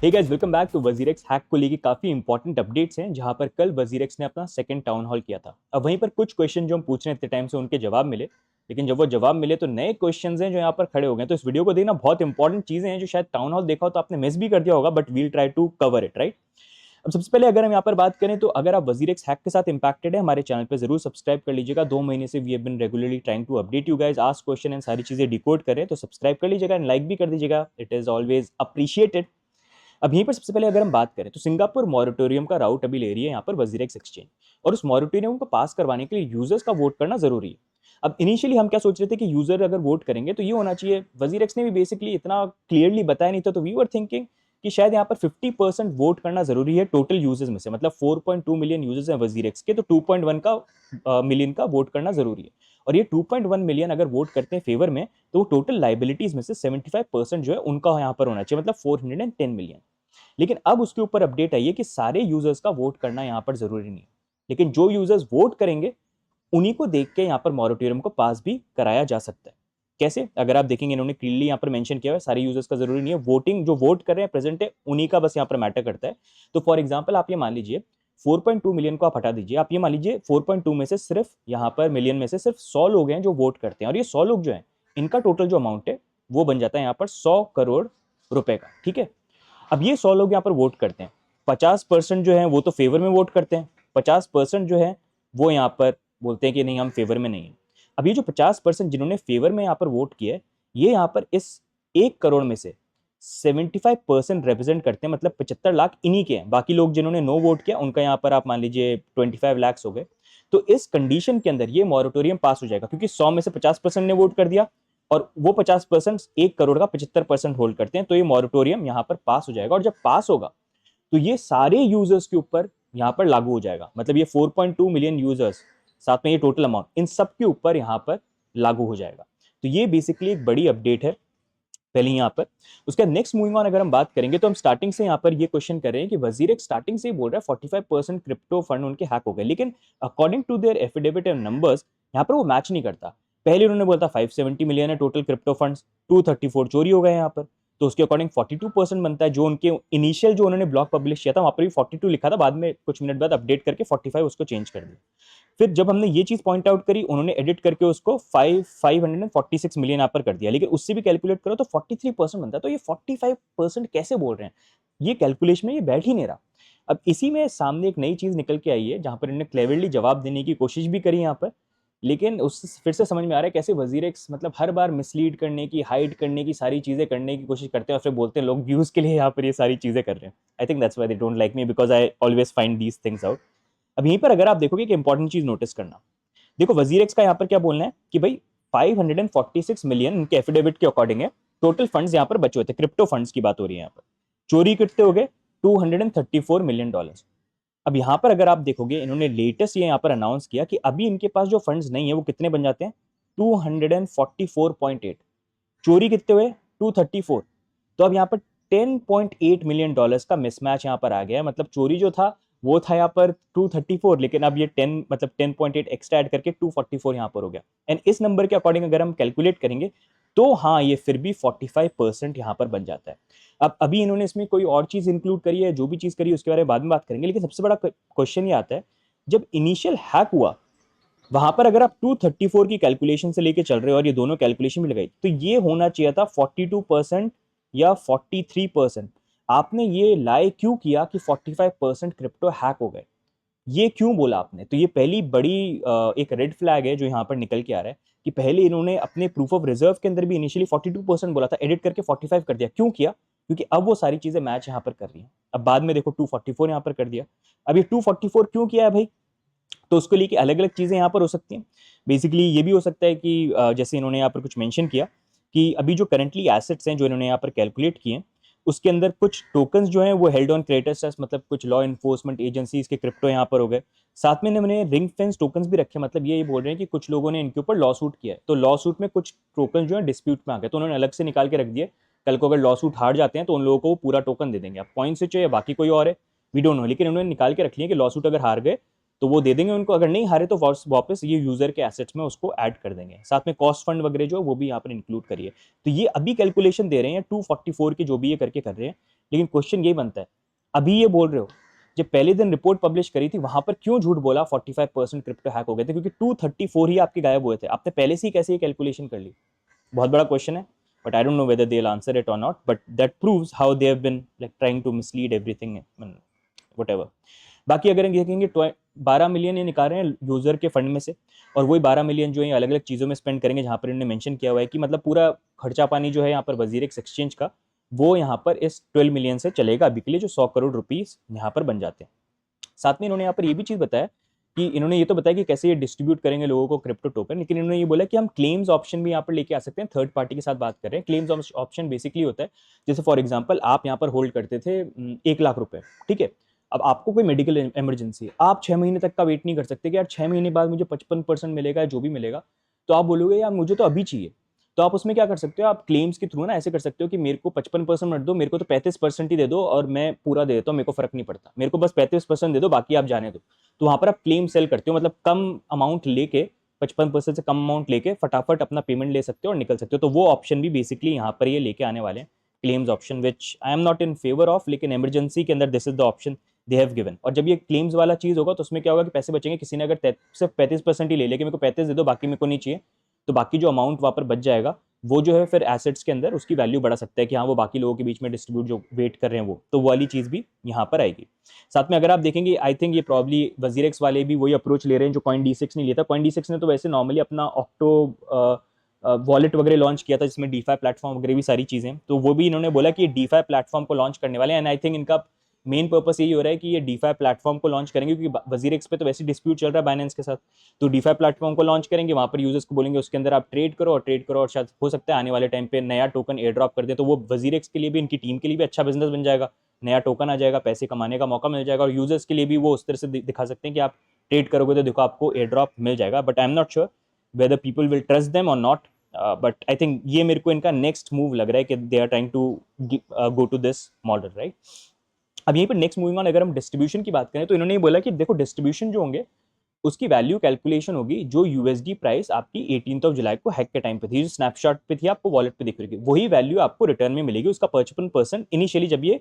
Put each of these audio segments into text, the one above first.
Hey guys, welcome back to WazirX hack को लेके काफी इंपॉर्टेंट अपडेट्स हैं, जहां पर कल वजीरेक्स ने अपना सेकंड टाउन हॉल किया था। अब वहीं पर कुछ क्वेश्चन जो हम पूछ रहे हैं इतने टाइम से उनके जवाब मिले, लेकिन जब वो जवाब मिले तो नए क्वेश्चंस हैं जो यहाँ पर खड़े हो गए। तो इस वीडियो को देखना, बहुत इंपॉर्टेंट चीजें हैं जो शायद टाउन हॉल देखा हो तो आपने मिस भी कर दिया होगा, but we'll try to cover it, right. अब सबसे पहले अगर हम यहाँ पर बात करें तो अगर आप वजीरेक्स हैक के साथ इंपैक्टेड है, हमारे चैनल पे जरूर सब्सक्राइब कर लीजिएगा। 2 महीने से we have been regularly trying to update you guys, ask question and सारी चीजें डिकोड करें, तो सब्सक्राइब कर लीजिएगा एंड लाइक भी कर दीजिएगा, इट इज ऑलवेज अप्रिशिएटेड। अब यहीं पर सबसे पहले अगर हम बात करें तो सिंगापुर मॉरिटोरियम का राउट अभी ले रही है यहाँ पर वजीरेक्स एक्सचेंज, और उस मॉरिटोरियम को पास करवाने के लिए यूजर्स का वोट करना जरूरी है। अब इनिशियली हम क्या सोच रहे थे कि यूजर अगर वोट करेंगे तो ये होना चाहिए, वजीरेक्स ने भी बेसिकली इतना क्लियरली बताया नहीं था, तो वी वर थिंकिंग कि शायद यहाँ पर 50% वोट करना जरूरी है टोटल यूजर्स में से। मतलब 4.2 मिलियन यूजर्स हैं वजीरेक्स के, तो 2.1 का मिलियन का वोट करना जरूरी है। और ये 2.1 मिलियन अगर वोट करते हैं फेवर में, तो वो टोटल लाइबिलिटीज में से 75% जो है उनका यहाँ पर होना चाहिए, मतलब 410 मिलियन। लेकिन अब उसके ऊपर अपडेट आई है कि सारे यूजर्स का वोट करना यहां पर जरूरी नहीं है, लेकिन जो यूजर्स वोट करेंगे उन्हीं को देख के यहां पर मॉरिटोरियम को पास भी कराया जा सकता है। कैसे? अगर आप देखेंगे, इन्होंने क्लियरली यहां पर मेंशन किया है सारे यूजर्स का जरूरी नहीं है, वोटिंग जो वोट कर रहे हैं प्रेजेंट है उन्हीं का बस यहां पर मैटर करता है। तो फॉर एग्जांपल आप ये मान लीजिए 4.2 मिलियन को आप हटा दीजिए, आप ये मान लीजिए 4.2 में से सिर्फ यहां पर मिलियन में से सिर्फ 100 लोग हैं जो वोट करते हैं, और ये 100 लोग जो हैं इनका टोटल जो अमाउंट है वो बन जाता है यहाँ पर 100 करोड़ रुपए का। ठीक है, अब ये 100 लोग यहाँ पर वोट करते हैं, 50% जो है वो तो फेवर में वोट करते हैं, 50% जो है वो यहाँ पर बोलते हैं कि नहीं हम फेवर में नहीं है। अब ये जो 50% जिन्होंने फेवर में यहाँ पर वोट किया है, ये यहाँ पर इस 1 करोड़ में से 75% रिप्रेजेंट करते हैं, मतलब 75 लाख इन्हीं के हैं। बाकी लोग जिन्होंने नो वोट किया उनका यहाँ पर आप मान लीजिए 25 लाख हो गए। तो इस कंडीशन के अंदर ये मॉरिटोरियम पास हो जाएगा, क्योंकि 100 में से 50% ने वोट कर दिया और वो 50% 1 करोड़ का 75% होल्ड करते हैं, तो ये मॉरिटोरियम यहाँ पर पास हो जाएगा। और जब पास होगा तो ये सारे यूजर्स के ऊपर यहाँ पर लागू हो जाएगा, मतलब ये 4.2 मिलियन यूजर्स साथ में ये टोटल अमाउंट इन सब के ऊपर यहाँ पर लागू हो जाएगा। तो ये बेसिकली एक बड़ी अपडेट है पहले यहाँ पर। उसके बाद नेक्स्ट मूविंग ऑन अगर हम बात करेंगे तो हम स्टार्टिंग से यहाँ पर ये क्वेश्चन कर रहे हैं कि वजीरेक्स स्टार्टिंग से ही बोल रहा है 45% क्रिप्टो फंड उनके हैक हो गए, लेकिन according to their affidavit and numbers यहाँ पर वो मैच नहीं करता। पहले उन्होंने बोला था 570 मिलियन है टोटल क्रिप्टो फंड्स, 234 चोरी हो गए यहाँ पर, तो उसके अकॉर्डिंग 42% बनता है। जो उनके इनिशियल जो उन्होंने ब्लॉग पब्लिश किया था वहां पर भी 42 लिखा था, बाद में कुछ मिनट बाद अपडेट करके 45 उसको चेंज कर दिया। फिर जब हमने ये चीज पॉइंट आउट करी, उन्होंने एडिट करके उसको 546 मिलियन यहाँ पर कर दिया, लेकिन उससे भी कैलकुलेट करो तो 43% बनता है। तो ये 45% कैसे बोल रहे हैं, ये कैलकुलेशन में ये बैठ ही नहीं रहा। अब इसी में सामने एक नई चीज निकल के आई है, जहां पर इन्होंने क्लेवरली जवाब देने की कोशिश भी करी यहाँ पर, लेकिन उस फिर से समझ में आ रहा है कैसे वजीरेक्स मतलब हर बार मिसलीड करने की, हाइड करने की, सारी चीजें करने की कोशिश करते हैं, और फिर बोलते हैं लोग व्यूज के लिए यहाँ पर ये सारी चीजें कर रहे हैं। I think that's why they don't like me, because I always find these things out. अब यहीं पर अगर आप देखोगे कि इंपॉर्टेंट चीज नोटिस करना, देखो वजीरेक्स का यहाँ पर क्या बोलना है कि भाई 546 मिलियन उनके एफिडेविट के अकॉर्डिंग है टोटल फंड्स यहाँ पर बचे हुए थे, क्रिप्टो फंड्स की बात हो रही है यहाँ पर। चोरी कितने हो गए? 234 मिलियन डॉलर्स। अब यहाँ पर अगर आप देखोगे, इन्होंने लेटेस्ट ये यहाँ पर अनाउंस किया कि अभी इनके पास जो फंड्स नहीं है वो कितने बन जाते हैं? 244.8। चोरी कितने हुए? 234। तो अब यहाँ पर 10.8 मिलियन डॉलर्स का मिसमैच यहाँ पर आ गया है। मतलब चोरी जो था वो था यहाँ पर 234, लेकिन अब ये 10 मतलब 10.8 एक्स्ट्रा ऐड करके 244 यहाँ पर हो गया। एंड इस नंबर के अकॉर्डिंग अगर हम कैलकुलेट करेंगे तो हाँ, ये फिर भी 45% यहाँ पर बन जाता है। अब अभी इन्होंने इसमें कोई और चीज इंक्लूड करी है, जो भी चीज करी है उसके बारे में बाद में बात करेंगे, लेकिन सबसे बड़ा क्वेश्चन ये आता है, जब इनिशियल हैक हुआ वहां पर अगर आप 234 की कैलकुलेशन से लेके चल रहे हो और ये दोनों कैलकुलेशन भी लगाई, तो ये होना चाहिए था 42% या 43%। आपने ये लाई क्यों किया कि 45% क्रिप्टो हैक हो गए? ये क्यों बोला आपने? तो ये पहली बड़ी एक रेड फ्लैग है जो यहाँ पर निकल के आ रहा है कि पहले इन्होंने अपने प्रूफ ऑफ रिजर्व के अंदर भी इनिशियली 42% बोला था, एडिट करके 45 कर दिया। क्यों किया? क्योंकि अब वो सारी चीजें मैच यहाँ पर कर रही हैं। अब बाद में देखो 244 यहाँ पर कर दिया। अब ये 244 क्यों किया है भाई? तो उसको लेके अलग अलग चीजें यहाँ पर हो सकती हैं। बेसिकली ये भी हो सकता है कि जैसे इन्होंने यहाँ पर कुछ मेंशन किया कि अभी जो करंटली एसेट्स हैं जो इन्होंने यहाँ पर कैलकुलेट किए हैं, उसके अंदर कुछ टोकन्स जो हैं वो हेल्ड ऑन क्रेडिटर्स, मतलब कुछ लॉ इन्फोर्समेंट एजेंसीज के क्रिप्टो यहाँ पर हो गए। साथ में इन्होंने रिंग फेंस टोकन्स भी रखे, मतलब ये बोल रहे हैं कि कुछ लोगों ने इनके ऊपर लॉ सूट किया है, तो लॉ सूट में कुछ टोकन जो है डिस्प्यूट में आ गए, तो उन्होंने अलग से निकाल के रख दिए। कल को अगर लॉ सूट हार जाते हैं तो उन लोगों को वो पूरा टोकन दे देंगे। अब कॉइन स्विच है या बाकी कोई और है, वी डोंट नो, लेकिन उन्होंने निकाल के रख लिया कि लॉ सूट अगर हार गए तो वो दे देंगे उनको, अगर नहीं हारे तो वापस ये यूजर के एसेट्स में उसको ऐड कर देंगे। साथ में कॉस्ट फंड वगैरह जो वो भी यहाँ पर इंक्लूड करिए। तो ये अभी कैलकुलेशन दे रहे हैं 244 की जो भी ये करके कर रहे हैं, लेकिन क्वेश्चन यही बनता है, अभी ये बोल रहे हो जब पहले दिन रिपोर्ट पब्लिश करी थी वहां पर क्यों झूठ बोला 45% क्रिप्टो हैक हो गए थे, क्योंकि 234 ही आपके गायब हुए थे, आपने पहले से ही कैसे ये कैलकुलेशन कर ली? बहुत बड़ा क्वेश्चन है, but I don't know whether they will answer it और not, but that proves how they have been like trying to mislead everything, whatever. बाकी अगर हम देखेंगे 12 मिलियन ये निकाल रहे हैं यूजर के फंड में से, और वही 12 मिलियन जो है अलग अलग चीज़ों में स्पेंड करेंगे, जहाँ पर इन्होंने मेंशन किया हुआ है कि मतलब पूरा खर्चा पानी जो है यहाँ पर वजीरेक्स एक्सचेंज का, वो यहाँ पर इस 12 मिलियन से चलेगा अभी के लिए, जो 100 करोड़ रुपीस यहाँ पर बन जाते हैं। साथ में इन्होंने यहाँ पर ये भी चीज़ बताया कि इन्होंने ये तो बताया कि कैसे ये डिस्ट्रीब्यूट करेंगे लोगों को क्रिप्टो टोकन, लेकिन इन्होंने ये बोला कि हम क्लेम्स ऑप्शन भी यहाँ पर लेके आ सकते हैं, थर्ड पार्टी के साथ बात कर रहे हैं। क्लेम्स ऑप्शन बेसिकली होता है, जैसे फॉर एग्जांपल आप यहाँ पर होल्ड करते थे 1 लाख रुपए, ठीक है, अब आपको कोई मेडिकल इमरजेंसी है, आप 6 महीने तक का वेट नहीं कर सकते कि यार 6 महीने बाद मुझे 55% मिलेगा, जो भी मिलेगा, तो आप बोलोगे यार मुझे तो अभी चाहिए। तो आप उसमें क्या कर सकते हो, आप क्लेम्स के थ्रू ना ऐसे कर सकते हो कि मेरे को 55% मत दो, मेरे को तो 35% ही दे दो और मैं पूरा दे देता हूँ, मेरे को फर्क नहीं पड़ता, मेरे को बस 35% दे दो, बाकी आप जाने दो। तो वहां पर आप क्लेम सेल करते हो, मतलब कम अमाउंट लेके, 55% से कम अमाउंट लेके फटाफट अपना पेमेंट ले सकते हो और निकल सकते हो। तो वो ऑप्शन भी बेसिकली यहाँ पर ये लेके आने वाले हैं, claims option, which I am not in favour of, लेकिन इमरजेंसी के अंदर this is the option they have given. और जब ये क्लेम्स वाला चीज होगा तो उसमें क्या होगा कि पैसे बचेंगे, किसी ने अगर सिर्फ 35% ही ले लिया कि मेरे को 35 दे दो बाकी मेरे को नहीं चाहिए, तो बाकी जो अमाउंट वहां पर बच जाएगा वो जो है फिर एसेट्स के अंदर उसकी वैल्यू बढ़ा सकता है कि हाँ वो बाकी लोगों के बीच में डिस्ट्रीब्यूट जो वेट कर रहे हैं वो वाली चीज भी यहाँ पर आएगी। साथ में अगर आप देखेंगे, आई थिंक ये प्रॉब्ली वजीरेक्स वाले भी वही अप्रोच ले रहे हैं जो CoinDesk ने लिया था। CoinDesk ने तो वैसे नॉर्मली अपना ऑक्टो वॉलेट वगैरह लॉन्च किया था, जिसमें डीफाई प्लेटफॉर्म वगैरह भी सारी चीजें, तो वो भी इन्होंने बोला कि ये डीफाई प्लेटफॉर्म को लॉन्च करने वाले हैं। एंड आई थिंक इनका मेन पर्पस यही हो रहा है कि ये डीफाई प्लेटफॉर्म को लॉन्च करेंगे, क्योंकि वजीरेक्स पे तो वैसे डिस्प्यूट चल रहा है बाइनेंस के साथ, तो डीफाई प्लेटफॉर्म को लॉन्च करेंगे, वहां पर यूजर्स को बोलेंगे उसके अंदर आप ट्रेड करो और शायद हो सकता है आने वाले टाइम पे नया टोकन एयर ड्रॉप कर दे, तो वो वजीरेक्स के लिए भी, इनकी टीम के लिए भी अच्छा बिजनेस बन जाएगा, नया टोकन आ जाएगा, पैसे कमाने का मौका मिल जाएगा, और यूजर्स के लिए भी वो उस तरह से दिखा सकते हैं कि आप ट्रेड करोगे तो देखो आपको एयर ड्रॉप मिल जाएगा। But I am not sure weather people will trust them और नॉट, बट आई थिंक ये मेरे को इनका नेक्स्ट मूव लग रहा है कि they are trying to go to this model, right. अब यहीं पर नेक्स्ट मूविंग ऑन, अगर हम डिस्ट्रीब्यूशन की बात करें तो इन्होंने ये बोला कि देखो डिस्ट्रीब्यूशन जो होंगे उसकी वैल्यू कैलकुलेशन होगी जो यूएसडी प्राइस आपकी 18 जुलाई को हैक के टाइम पे थी, जो स्नैपशॉट पे थी आपको वॉलेट पे दिख रही थी, वही वैल्यू आपको रिटर्न में मिलेगी। उसका 55% इनिशियली जब ये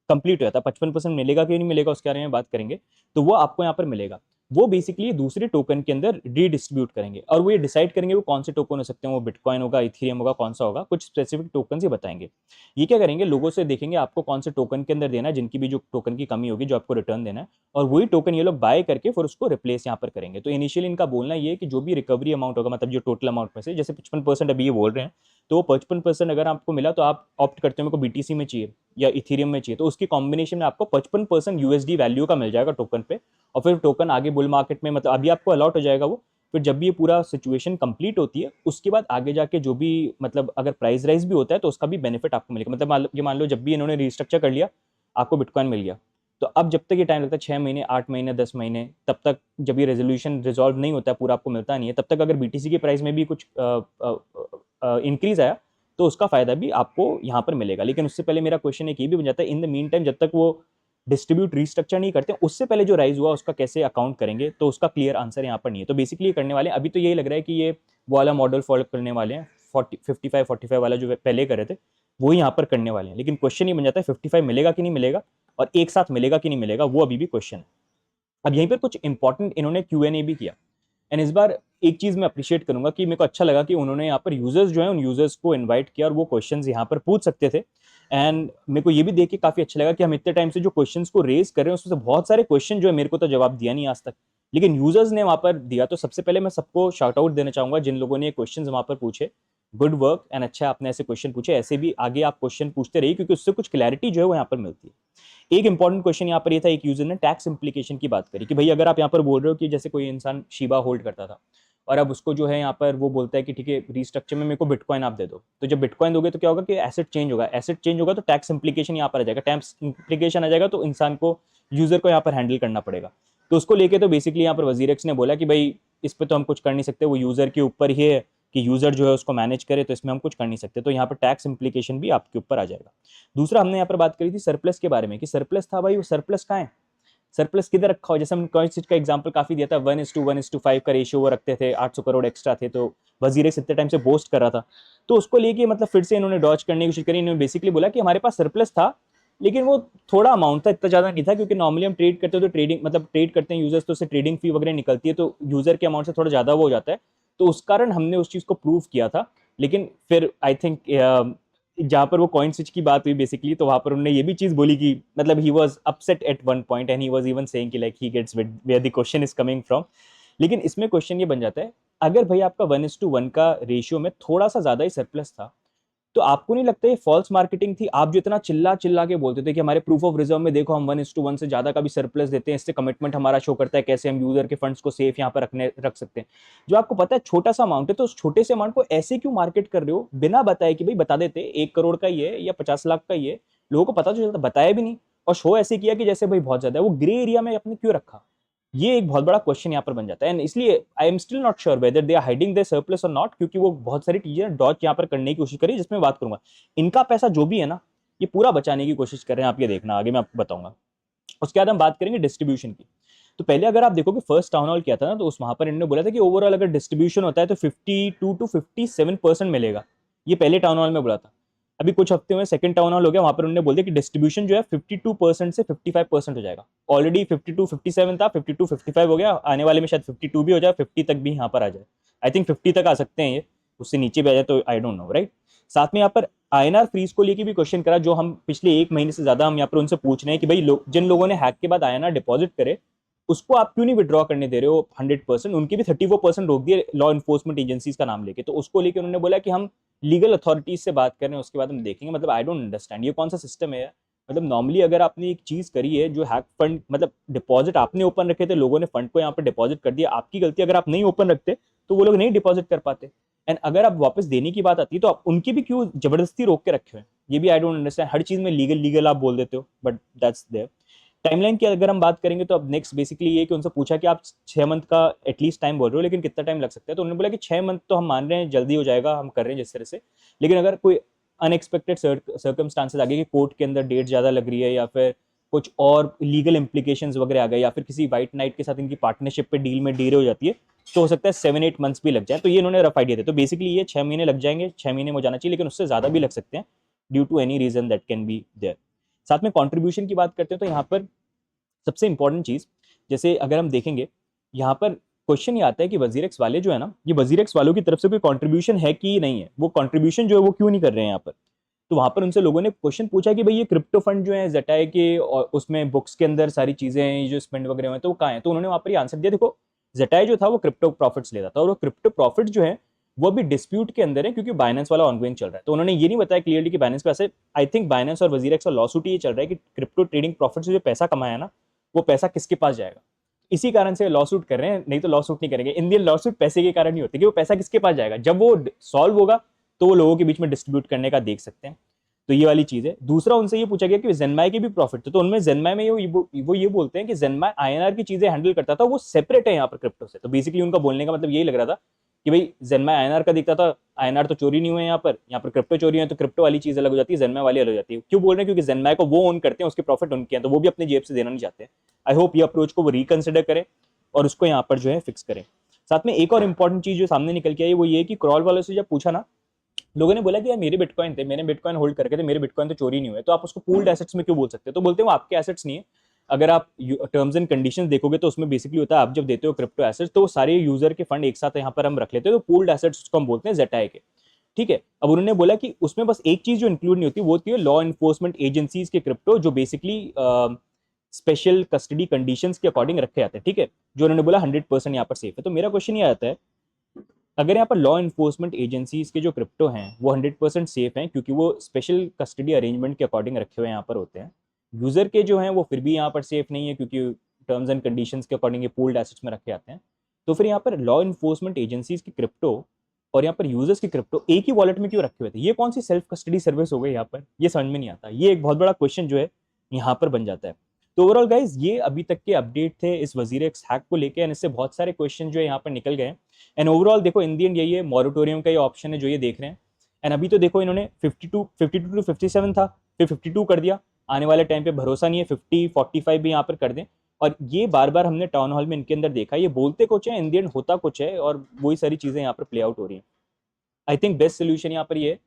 कंप्लीट हुआ था, 55% मिलेगा कि नहीं मिलेगा उसके बारे में बात करेंगे, तो वो आपको यहाँ पर मिलेगा। वो बेसिकली दूसरे टोकन के अंदर रीडिस्ट्रीब्यूट करेंगे, और वो ये डिसाइड करेंगे वो कौन से टोकन हो सकते हैं, वो बिटकॉइन होगा, इथेरियम होगा, कौन सा होगा, कुछ स्पेसिफिक टोकन ही बताएंगे। ये क्या करेंगे, लोगों से देखेंगे आपको कौन से टोकन के अंदर देना है, जिनकी भी जो टोकन की कमी होगी जो आपको रिटर्न देना है, और वही टोकन ये लोग बाय करके फिर उसको रिप्लेस यहाँ पर करेंगे। तो इनिशियली इनका बोलना ये है कि जो भी रिकवरी अमाउंट होगा, मतलब जो टोटल अमाउंट में से जैसे 55% अभी ये बोल रहे हैं, तो वो 55% अगर आपको मिला तो आप ऑप्ट करते हो मेरे को बीटीसी में चाहिए या इथेरियम में चाहिए, तो उसकी कॉम्बिनेशन में आपको 55% यूएसडी वैल्यू का मिल जाएगा टोकन पे, और फिर टोकन आगे बुल मार्केट में, मतलब अभी आपको अलॉट हो जाएगा वो, फिर जब भी ये पूरा सिचुएशन कंप्लीट होती है उसके बाद आगे जाके जो भी, मतलब अगर प्राइस राइज भी होता है तो उसका भी बेनिफिट आपको मिलेगा। मतलब ये मान लो जब भी इन्होंने रिस्ट्रक्चर कर लिया आपको बिटकॉइन मिल गया, तो अब जब तक ये टाइम लगता है 6 महीने, 8 महीने, 10 महीने, तब तक जब ये रेजोल्यूशन रिजॉल्व नहीं होता है पूरा, आपको मिलता नहीं है, तब तक अगर बीटीसी के प्राइस में भी कुछ इंक्रीज आया तो उसका फायदा भी आपको यहाँ पर मिलेगा। लेकिन उससे पहले मेरा क्वेश्चन एक ये भी बन जाता है, इन द मीन टाइम जब तक वो डिस्ट्रीब्यूट रिस्ट्रक्चर नहीं करते, उससे पहले जो राइज हुआ उसका कैसे अकाउंट करेंगे, तो उसका क्लियर आंसर यहाँ पर नहीं है। तो बेसिकली करने वाले अभी तो यही लग रहा है कि ये वाला मॉडल फॉलो करने वाले हैं, 45 वाला जो पहले कर रहे थे वो यहाँ पर करने वाले हैं। लेकिन क्वेश्चन ये बन जाता है 55 मिलेगा कि नहीं मिलेगा, और एक साथ मिलेगा कि नहीं मिलेगा, वो अभी भी क्वेश्चन है। अब यहीं पर कुछ इंपॉर्टेंट इन्होंने Q&A भी किया, एंड इस बार एक चीज मैं अप्रिशिएट करूंगा कि मेरे को अच्छा लगा कि उन्होंने यहाँ पर यूजर्स जो है उन यूजर्स को इनवाइट किया और वो क्वेश्चंस यहाँ पर पूछ सकते थे। एंड मेरे को ये भी देख के काफी अच्छा लगा कि हम इतने टाइम से जो क्वेश्चंस को रेज कर रहे हैं उसमें से बहुत सारे क्वेश्चन जो है मेरे को तो जवाब दिया नहीं आज तक, लेकिन यूजर्स ने वहां पर दिया। तो सबसे पहले मैं सबको शाउट आउट देना चाहूंगा जिन लोगों ने क्वेश्चन वहां पर पूछे, गुड वर्क एंड अच्छा आपने ऐसे क्वेश्चन पूछे, ऐसे भी आगे आप क्वेश्चन पूछते रहिए क्योंकि उससे कुछ क्लैरिटी जो है वो यहाँ पर मिलती है। एक इंपॉर्टेंट क्वेश्चन यहाँ पर ये था, एक यूजर ने टैक्स इंप्लीकेशन की बात करी कि भाई अगर आप यहाँ पर बोल रहे हो कि जैसे कोई इंसान शीबा होल्ड करता था और अब उसको जो है यहाँ पर वो बोलता है कि ठीक है रिस्ट्रक्चर में मेरे को बिटकॉइन आप दे दो, तो जब बिटकॉइन दोगे तो क्या होगा कि एसेट चेंज होगा, एसेट चेंज होगा तो टैक्स इंप्लीकेशन यहाँ पर आ जाएगा, टैक्स इंप्लीकेशन आ जाएगा तो इंसान को, यूजर को यहाँ पर हैंडल करना पड़ेगा। तो उसको लेके तो बेसिकली यहाँ पर वजीरेक्स ने बोला कि भाई इस पर तो हम कुछ कर नहीं सकते, वो यूजर के ऊपर ही है कि यूजर जो है उसको मैनेज करे, तो इसमें हम कुछ कर नहीं सकते, तो यहाँ पर टैक्स इंप्लीकेशन भी आपके ऊपर आ जाएगा। दूसरा हमने यहाँ पर बात करी थी सरप्लस के बारे में कि सरप्लस था, भाई वो सरप्लस कहाँ है, सरप्लस किधर रखा हो। जैसे हम कोई चीज का एग्जांपल काफी दिया था, 1:1:5 का रेशियो वो रखते थे, 800 करोड़ एक्स्ट्रा थे, तो वजीरेक्स इतने टाइम से बोस्ट कर रहा था, तो उसको लेके मतलब फिर से इन्होंने डॉज करने की कोशिश करी। इन्होंने बेसिकली बोला कि हमारे पास सरप्लस था लेकिन वो थोड़ा अमाउंट था, इतना ज़्यादा नहीं था, क्योंकि नॉर्मली हम ट्रेड करते हो तो ट्रेडिंग मतलब ट्रेड करते हैं यूजर्स तो उससे ट्रेडिंग फी वगैरह निकलती है, तो यूजर के अमाउंट से थोड़ा ज़्यादा वो हो जाता है, तो उस कारण हमने उस चीज़ को प्रूव किया था। लेकिन फिर आई थिंक जहाँ पर वो कॉइन स्विच की बात हुई बेसिकली, तो वहाँ पर उन्होंने ये भी चीज़ बोली कि मतलब he was upset at one point and he was even saying कि like he gets where the question is coming from. लेकिन इसमें क्वेश्चन ये बन जाता है, अगर भाई आपका 1:1 का रेशियो में थोड़ा सा ज़्यादा ही सरप्लस था, तो आपको नहीं लगता ये फॉल्स मार्केटिंग थी? आप जो इतना चिल्ला चिल्ला के बोलते थे कि हमारे प्रूफ ऑफ रिजर्व में देखो हम 1:1 से ज्यादा का भी सरप्लस देते हैं, इससे कमिटमेंट हमारा शो करता है कैसे हम यूजर के फंड्स को सेफ यहाँ पर रख सकते हैं, जो आपको पता है छोटा सा अमाउंट है, तो उस छोटे से अमाउंट को ऐसे क्यों मार्केट कर रहे हो बिना बताए कि भाई बता देते 1 करोड़ का ही है या 50 लाख का ही है, लोगों को पता तो चलता, बताया भी नहीं और शो ऐसे किया कि जैसे भाई बहुत ज्यादा है, वो ग्रे एरिया में आपने क्यों रखा? ये एक बहुत बड़ा क्वेश्चन यहाँ पर बन जाता है, एंड इसलिए I am still not sure whether they are hiding their surplus और नॉट, क्योंकि वो बहुत सारी चीजें डॉज यहाँ पर करने की कोशिश करी, जिसमें बात करूंगा। इनका पैसा जो भी है ना, ये पूरा बचाने की कोशिश कर रहे हैं, आप ये देखना आगे मैं आपको बताऊंगा। उसके बाद हम बात करेंगे डिस्ट्रीब्यूशन की। तो पहले अगर आप देखोगे फर्स्ट टाउन हॉल किया था ना, तो उस वहां पर इन्होंने बोला था कि ओवरऑल अगर डिस्ट्रीब्यूशन होता है तो 52 to 57% मिलेगा, ये पहले टाउन हॉल में बोला था। अभी कुछ हफ्ते में सेकंड टाउन हॉल हो गया, वहां पर उन्होंने बोल दिया कि डिस्ट्रीब्यूशन जो है 52% से 55% हो जाएगा। ऑलरेडी 52-57 था, 52-55 हो गया, आने वाले में शायद 52 भी हो जाए, 50 तक भी यहाँ पर आ जाए। आई थिंक 50 तक आ सकते हैं ये, उससे नीचे भी आ जाए तो आई डोंट नो, राइट। साथ में यहाँ पर आईएनआर फ्रीज को लेके भी क्वेश्चन करा, जो हम पिछले 1 महीने से ज्यादा हम यहाँ पर उनसे पूछ रहे हैं कि भाई जिन लोगों ने हैक के बाद आईएनआर डिपॉजिट करे, उसको आप क्यों नहीं विड्रॉ करने दे रहे हो 100%? उनके भी 34% रोक दिए लॉ इन्फोर्समेंट एजेंसीज का नाम लेके, तो उसको लेके उन्होंने बोला कि हम लीगल अथॉरिटीज से बात कर रहे हैं, उसके बाद हम देखेंगे। मतलब आई डोंट अंडरस्टैंड ये कौन सा सिस्टम है। मतलब नॉर्मली अगर आपने एक चीज करी है जो हैक फंड, मतलब डिपॉजिट आपने ओपन रखे थे, लोगों ने फंड को यहाँ पर डिपॉजिट कर दिया, आपकी गलती, अगर आप नहीं ओपन रखते तो वो लोग नहीं डिपॉजिट कर पाते। एंड अगर आप वापस देने की बात आती है तो आप उनकी भी क्यों जबरदस्ती रोक के रखे हुए हैं, ये भी आई डोंट अंडरस्टैंड। हर चीज में लीगल लीगल आप बोल देते हो, बट दैट्स देयर। टाइमलाइन की अगर हम बात करेंगे तो अब नेक्स्ट बेसिकली ये कि उनसे पूछा कि आप 6 मंथ का एटलीस्ट टाइम बोल रहे हो, लेकिन कितना टाइम लग सकता है? तो उन्होंने बोला कि 6 मंथ तो हम मान रहे हैं जल्दी हो जाएगा, हम कर रहे हैं जिस तरह से, लेकिन अगर कोई अनएक्सपेक्टेड सर्कमस्टांसेस आ गए कि कोर्ट के अंदर डेट ज्यादा लग रही है, या फिर कुछ और लीगल इंप्लीकेशंस वगैरह आ गए, या फिर किसी वाइट नाइट के साथ इनकी पार्टनरशिप पे डील में डील हो जाती है, तो हो सकता है 7-8 मंथ्स भी लग जाए। तो ये इन्होंने रफ आइडिया थे, तो बेसिकली ये 6 महीने लग जाएंगे, 6 महीने में हो जाना चाहिए, लेकिन उससे ज्यादा भी लग सकते हैं due to any reason that can be there. साथ में कॉन्ट्रीब्यूशन की बात करते हैं, तो यहाँ पर सबसे इंपॉर्टेंट चीज, जैसे अगर हम देखेंगे यहाँ पर क्वेश्चन ये आता है कि वजीरेक्स वाले जो है ना, ये वजीरेक्स वालों की तरफ से कोई कंट्रीब्यूशन है कि नहीं है, वो कंट्रीब्यूशन जो है वो क्यों नहीं कर रहे हैं यहाँ पर। तो वहां पर उनसे लोगों ने क्वेश्चन पूछा कि भाई ये क्रिप्टो फंड जो है जटाए के, और उसमें बुक्स के अंदर सारी चीजें हैं जो स्पेंड वगैरह हुए, तो वो कहाँ है? तो उन्होंने वहां पर ये आंसर दिया, देखो जटाए जो था वो क्रिप्टो प्रॉफिट्स लेता था, और वो क्रिप्टो प्रॉफिट जो है वो अभी डिस्प्यूट के अंदर है, क्योंकि बाइनेंस वाला ऑनगोइंग चल रहा है। तो उन्होंने ये नहीं बताया क्लियरली कि बाइनेंस पे ऐसे, आई थिंक बाइनेंस और वजीरेक्स का लॉसूट ये चल रहा है कि क्रिप्टो ट्रेडिंग प्रॉफिट से जो पैसा कमाया ना, वो पैसा किसके पास जाएगा। इसी कारण से लॉसूट कर रहे हैं, नहीं तो लॉसूट नहीं करेंगे। इंडियन लॉसूट पैसे के कारण नहीं होते, कि वो पैसा किसके पास जाएगा, जब वो सॉल्व होगा तो वो लोगों के बीच में डिस्ट्रीब्यूट करने का देख सकते हैं। तो ये वाली चीज है। दूसरा उनसे ये पूछा गया कि जेनमाई के भी प्रॉफिट थे, तो उनमें जेनमाई में वो ये बोलते हैं कि जेनमाई आईएनआर की चीजें हैंडल करता था, वो सेपरेट है यहाँ पर क्रिप्टो से। तो बेसिकली उनका बोलने का मतलब यही लग रहा था कि भाई जेनमाई आईएनआर का दिखता था, आईएनआर तो चोरी नहीं हुए यहाँ पर क्रिप्टो चोरी है, तो क्रिप्टो वाली चीज अलग हो जाती है, जेनमाई वाली अलग हो जाती है। क्यों बोल रहे हैं? क्योंकि जेनमाई को वो ओन करते हैं, उसके प्रॉफिट उनके हैं, तो वो भी अपनी जेब से देना नहीं चाहते। आई होप ये अप्रोच को वो रिकंसिडर करें और उसको यहाँ पर जो है फिक्स करें। साथ में एक और इंपॉर्टेंट चीज जो सामने निकल के आई वो ये कि क्रॉल वालों से जब पूछा ना, लोगों ने बोला कि यार मेरे बिटकॉइन थे, मैंने बिटकॉइन होल्ड करके थे, मेरे बिटकॉइन तो चोरी नहीं हुए, तो आप उसको पूल्ड एसेट्स में क्यों बोल सकते हो? तो बोलते हैं वो आपके एसेट्स नहीं है। अगर आप टर्म्स एंड कंडीशंस देखोगे तो उसमें बेसिकली होता है, आप जब देते हो क्रिप्टो एसेट्स तो सारे यूजर के फंड एक साथ यहाँ पर हम रख लेते हैं, तो पूल्ड एसेट्स उसको हम बोलते हैं जेटाई के। ठीक है, अब उन्होंने बोला कि उसमें बस एक चीज जो इंक्लूड नहीं होती वो होती है लॉ इन्फोर्समेंट एजेंसीज के क्रिप्टो, जो बेसिकली स्पेशल कस्टडी कंडीशंस के अकॉर्डिंग रखे जाते हैं। ठीक है, जो उन्होंने बोला 100% यहाँ पर सेफ है। तो मेरा क्वेश्चन ये आता है, अगर यहाँ पर लॉ इन्फोर्समेंट एजेंसीज के जो क्रिप्टो हैं वो 100% सेफ हैं, क्योंकि वो स्पेशल कस्टडी अरेंजमेंट के अकॉर्डिंग रखे हुए यहाँ पर होते हैं, यूजर के जो हैं वो फिर भी यहाँ पर सेफ नहीं है, क्योंकि टर्म्स एंड कंडीशंस के अकॉर्डिंग ये पूल्ड एसेट्स में रखे जाते हैं। तो फिर यहाँ पर लॉ इन्फोर्समेंट एजेंसीज की क्रिप्टो और यहाँ पर यूजर्स की क्रिप्टो एक ही वॉलेट में क्यों रखे हुए थे? ये कौन सी सेल्फ कस्टडी सर्विस हो गई यहाँ पर? ये समझ में नहीं आता। ये एक बहुत बड़ा क्वेश्चन जो है यहाँ पर बन जाता है। तो ओवरऑल गाइज ये अभी तक के अपडेट थे इस वजीरेक्स हैक को लेके, एंड इससे बहुत सारे क्वेश्चन जो है यहाँ पर निकल गए। एंड ओवरऑल देखो इन दी एंड यही है, मॉरिटोरियम का ये ऑप्शन है जो ये देख रहे हैं। एंड अभी तो देखो इन्होंने 52 टू 57 था, फिर 52 कर दिया, आने वाले टाइम पे भरोसा नहीं है 50-45 भी यहाँ पर कर दें। और ये बार बार हमने टाउन हॉल में इनके अंदर देखा, ये बोलते कुछ है, इन दी एंड होता कुछ है, और वही सारी चीजें यहाँ पर प्ले आउट हो रही है। आई थिंक बेस्ट सोल्यूशन यहाँ पर ये है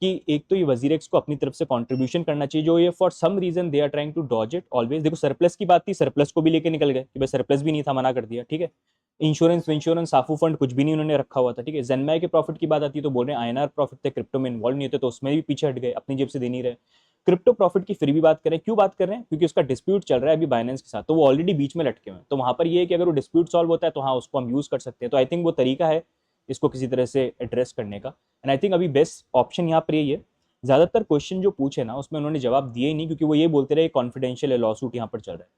कि एक तो ये वजीरेक्स को अपनी तरफ से कंट्रीब्यूशन करना चाहिए, जो ये for some reason they are trying to dodge it always. देखो सरप्लस की बात थी, सरप्लस को भी लेके निकल गए कि भाई सरप्लस भी नहीं था, मना कर दिया, ठीक है। इंश्योरेंस साफू फंड कुछ भी नहीं उन्होंने रखा हुआ था, ठीक है। जेनमाई के प्रॉफिट की बात आती है तो बोल रहे हैं आईएनआर प्रॉफिट थे, क्रिप्टो में इन्वॉल्व नहीं होते, तो उसमें भी पीछे हट गए, अपनी जेब से दे नहीं रहे। क्रिप्टो प्रॉफिट की फिर भी बात करें, क्यों बात कर रहे हैं, क्योंकि उसका डिस्प्यूट चल रहा है अभी बाइनेंस के साथ, तो वो ऑलरेडी बीच में लटके हुए हैं, तो वहां पर ये है कि अगर वो डिस्प्यूट सॉल्व होता है तो हाँ उसको हम यूज कर सकते हैं। तो आई थिंक वो तरीका है इसको किसी तरह से एड्रेस करने का, एंड आई थिंक अभी बेस्ट ऑप्शन यहाँ पर यही है। ज्यादातर क्वेश्चन जो पूछे ना उसमें उन्होंने जवाब दिए ही नहीं, क्योंकि वो ये बोलते रहे कॉन्फिडेंशियल है, लॉ सूट यहाँ पर चल रहा है।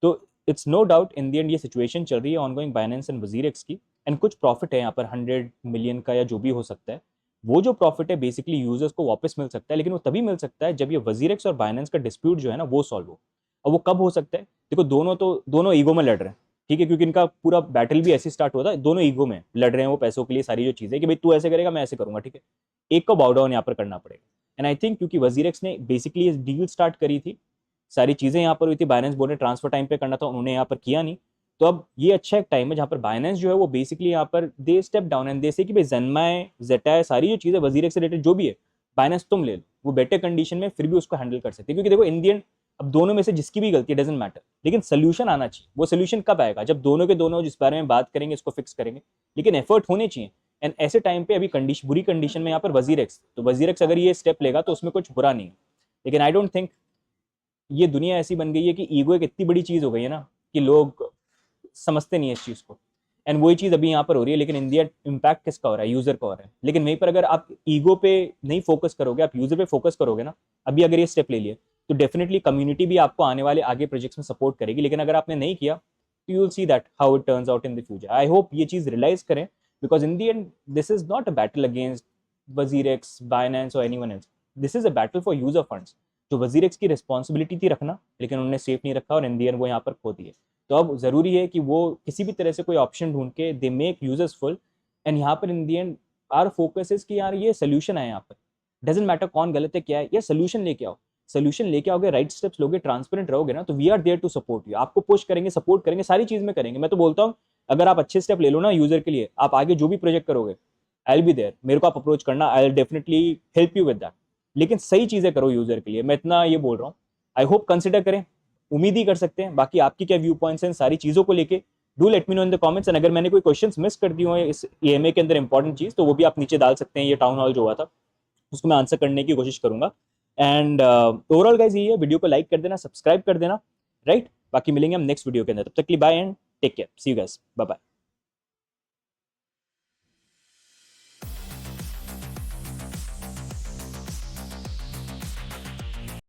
तो it's no doubt in the end ये सिचुएशन चल रही है ऑनगोइंग बाइनेंस एंड वजीरेक्स की, एंड कुछ प्रॉफिट है यहाँ पर 100 मिलियन का या जो भी हो सकता है। वो जो प्रॉफिट है बेसिकली यूजर्स को वापस मिल सकता है, लेकिन वो तभी मिल सकता है जब ये वजीरेक्स और बाइनेंस का डिस्प्यूट जो है ना वो सॉल्व हो। और वो कब हो सकता है, देखो दोनों ईगो में लड़ रहे हैं, ठीक है, क्योंकि इनका पूरा बैटल भी ऐसे स्टार्ट होता है, दोनों ईगो में लड़ रहे हैं वो पैसों के लिए, सारी जो चीजें कि भाई तू ऐसे करेगा मैं ऐसे करूंगा, ठीक है। एक को बाउ डाउन यहाँ पर करना पड़ेगा, एंड आई थिंक क्योंकि वजीरेक्स ने बेसिकली डील स्टार्ट करी थी, सारी चीजें यहाँ पर हुई थी, बाइनेंस बोर्ड ने ट्रांसफर टाइम पे करना था, उन्होंने यहाँ पर किया नहीं। तो अब ये अच्छा एक टाइम है जहाँ पर बाइनेंस जो है वो बेसिकली यहाँ पर दे स्टेप डाउन एंड दे से कि भाई जेनमाई जेटाई सारी जो चीजें वजीरेक्स से रिलेटेड जो भी है बाइनेंस तुम ले लो, वो बेटर कंडीशन में फिर भी उसको हैंडल कर सकते हैं, क्योंकि देखो इंडियन अब दोनों में से जिसकी भी गलती है डजेंट मैटर, लेकिन सोल्यूशन आना चाहिए। वो सोल्यूशन कब आएगा, जब दोनों के दोनों जिस बारे में बात करेंगे इसको फिक्स करेंगे, लेकिन एफर्ट होने चाहिए। एंड ऐसे टाइम पे अभी कंडीशन बुरी कंडीशन में यहाँ पर वजीरेक्स, तो वजीरेक्स अगर ये स्टेप लेगा तो उसमें कुछ बुरा नहीं है, लेकिन आई डोंट थिंक ये दुनिया ऐसी बन गई है कि ईगो एक इतनी बड़ी चीज हो गई है ना कि लोग समझते नहीं है इस चीज को, एंड वही चीज अभी यहाँ पर हो रही है। लेकिन इंडिया इम्पैक्ट किसका हो रहा है, यूजर का हो रहा है। लेकिन वहीं पर अगर आप ईगो पे नहीं फोकस करोगे, आप यूजर पे फोकस करोगे ना, अभी अगर ये स्टेप ले लिए तो डेफिनेटली कम्युनिटी भी आपको आने वाले आगे प्रोजेक्ट्स में सपोर्ट करेगी, लेकिन अगर आपने नहीं किया तो you will see that how it turns out in the future. I hope ये चीज रियलाइज करें, because in the end this is not a battle against WazirX Binance और anyone else, this is a battle for user funds, जो वजीरेक्स की responsibility थी रखना, लेकिन उन्होंने सेफ नहीं रखा और इन द एंड वो यहाँ पर खो दिए। तो अब जरूरी है कि वो किसी भी तरह से कोई ऑप्शन ढूंढ के they make users full, and यहाँ पर इन the and are focus is कि यार ये सोल्यूशन है, यहाँ पर डजेंट मैटर कौन गलत है क्या है, ये सोल्यूशन लेके आओ। सोल्यूशन लेके आओगे, राइट स्टेप्स लोगे, ट्रांसपेरेंट रहोगे ना, तो we are there to support you, आपको पुश करेंगे, सपोर्ट करेंगे, सारी चीज में करेंगे। मैं तो बोलता हूँ अगर आप अच्छे स्टेप ले लो ना यूजर के लिए, आप आगे जो भी प्रोजेक्ट करोगे आई विल बी देयर, मेरे को आप अप्रोच करना, I will definitely help you with that, लेकिन सही चीजें करो यूजर के लिए, मैं इतना ये बोल रहा हूँ। आई होप कंसिडर करें, उम्मीद ही कर सकते हैं। बाकी आपकी क्या व्यू पॉइंट्स हैं सारी चीजों को लेके, do let me know in the comments, and अगर मैंने कोई क्वेश्चंस मिस कर दिए हो इस ईएमए के अंदर इंपॉर्टेंट चीज, तो वो भी आप नीचे डाल सकते हैं। ये टाउन हॉल जो हुआ था उसको मैं आंसर करने की कोशिश करूंगा। एंड ओवरऑल गाइज ये है, वीडियो को लाइक कर देना, सब्सक्राइब कर देना, राइट। बाकी मिलेंगे हम नेक्स्ट वीडियो के अंदर, तब तक के लिए bye and take care, see you guys, bye bye.